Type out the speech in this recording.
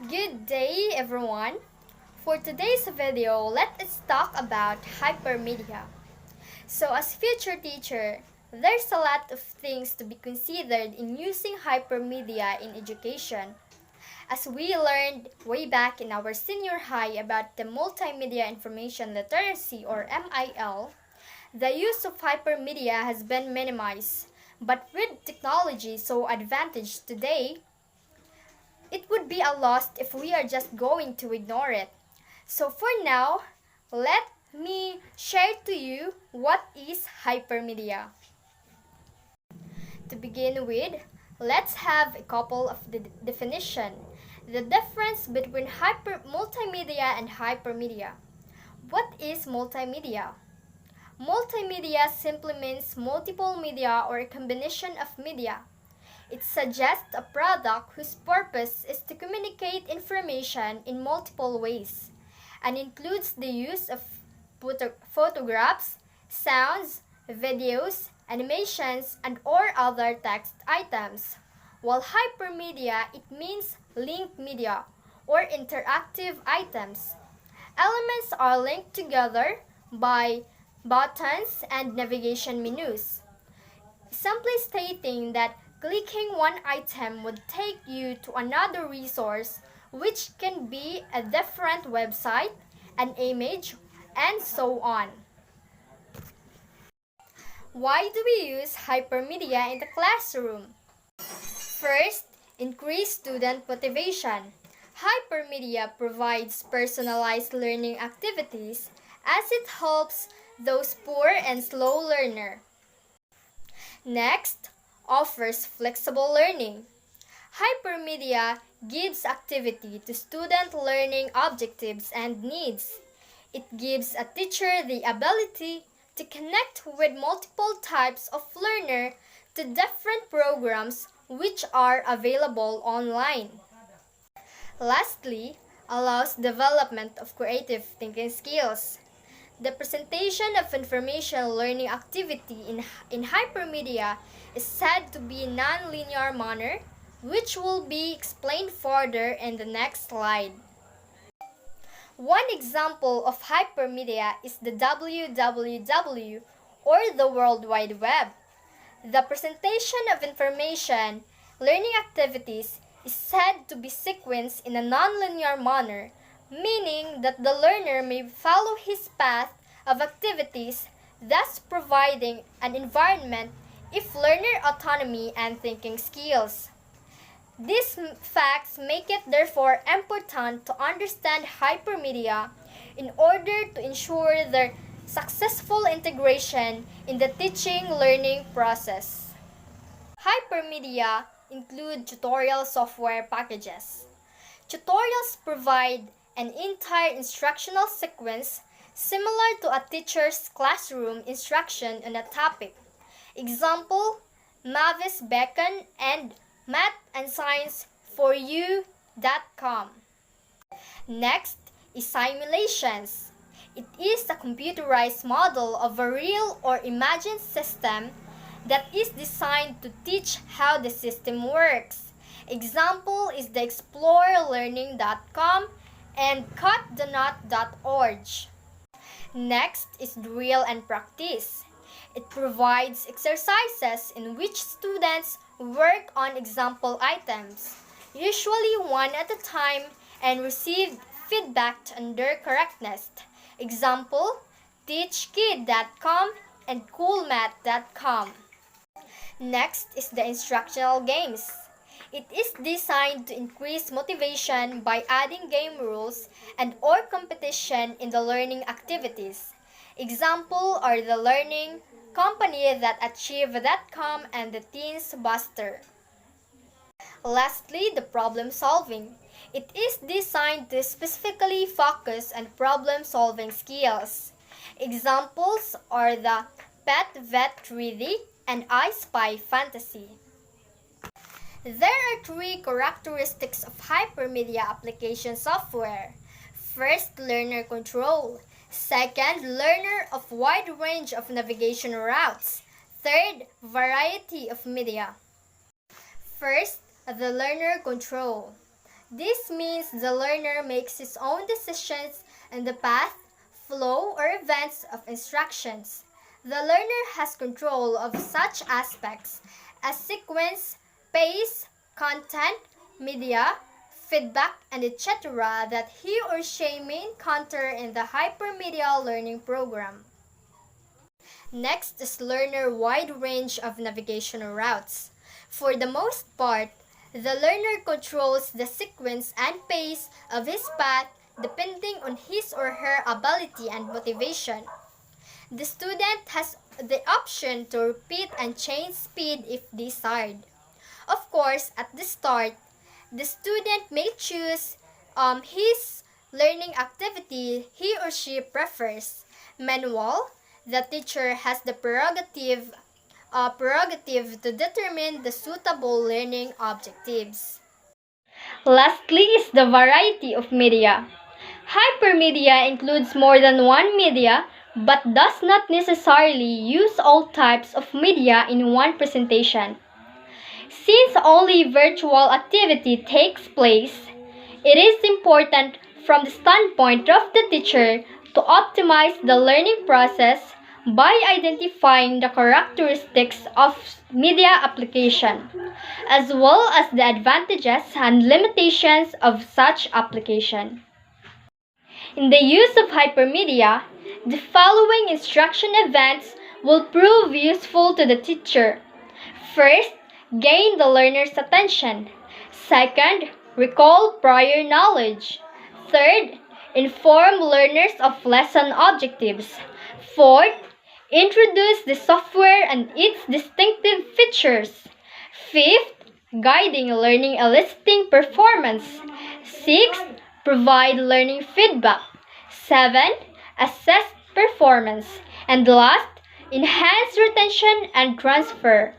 Good day, everyone. For today's video, let us talk about hypermedia. So, as future teacher, there's a lot of things to be considered in using hypermedia in education. As we learned way back in our senior high about the multimedia information literacy or MIL, the use of hypermedia has been minimized. But with technology so advantaged today, it would be a loss if we are just going to ignore it. So for now, let me share to you what is hypermedia. To begin with, let's have a couple of the definition. The difference between multimedia and hypermedia. What is multimedia? Multimedia simply means multiple media or a combination of media. It suggests a product whose purpose is to communicate information in multiple ways and includes the use of photographs, sounds, videos, animations, and or other text items. While hypermedia, it means linked media or interactive items. Elements are linked together by buttons and navigation menus, simply stating that clicking one item would take you to another resource, which can be a different website, an image, and so on. Why do we use hypermedia in the classroom? First, increase student motivation. Hypermedia provides personalized learning activities as it helps those poor and slow learners. Next, offers flexible learning. Hypermedia gives activity to student learning objectives and needs. It gives a teacher the ability to connect with multiple types of learner to different programs which are available online. Lastly, allows development of creative thinking skills. The presentation of information learning activity in hypermedia is said to be non-linear manner, which will be explained further in the next slide. One example of hypermedia is the www or the World Wide Web. The presentation of information learning activities is said to be sequenced in a non-linear manner, meaning that the learner may follow his path of activities, thus providing an environment of learner autonomy and thinking skills. These facts make it therefore important to understand hypermedia in order to ensure their successful integration in the teaching-learning process. Hypermedia include tutorial software packages. Tutorials provide an entire instructional sequence similar to a teacher's classroom instruction on a topic. Example, Mavis Bacon and mathandscience4u.com. Next is simulations. It is a computerized model of a real or imagined system that is designed to teach how the system works. Example is the explorelearning.com and cuttheknot.org. Next is drill and practice. It provides exercises in which students work on example items, usually one at a time, and receive feedback on their correctness. Example, teachkid.com and coolmath.com. Next is the instructional games. It is designed to increase motivation by adding game rules and or competition in the learning activities. Example are the Learning, Company That Achieve.com and the Teens Buster. Lastly, the problem solving. It is designed to specifically focus on problem-solving skills. Examples are the Pet Vet 3D and I Spy Fantasy. There are three characteristics of hypermedia application software. First, learner control. Second, learner of wide range of navigation routes. Third, variety of media. First, the learner control. This means the learner makes his own decisions on the path, flow, or events of instructions. The learner has control of such aspects as sequence, pace, content, media, feedback, and etc. that he or she may encounter in the hypermedia learning program. Next is learner wide range of navigational routes. For the most part, the learner controls the sequence and pace of his path depending on his or her ability and motivation. The student has the option to repeat and change speed if desired. Of course, at the start, the student may choose his learning activity he or she prefers. Meanwhile, the teacher has the prerogative to determine the suitable learning objectives. Lastly is the variety of media. Hypermedia includes more than one media but does not necessarily use all types of media in one presentation. Since only virtual activity takes place, it is important from the standpoint of the teacher to optimize the learning process by identifying the characteristics of media application, as well as the advantages and limitations of such application. In the use of hypermedia, the following instruction events will prove useful to the teacher. First, gain the learner's attention. Second, recall prior knowledge. Third, inform learners of lesson objectives. Fourth, introduce the software and its distinctive features. Fifth, guiding learning eliciting performance. Sixth, provide learning feedback. 7. Assess performance. And last, enhance retention and transfer.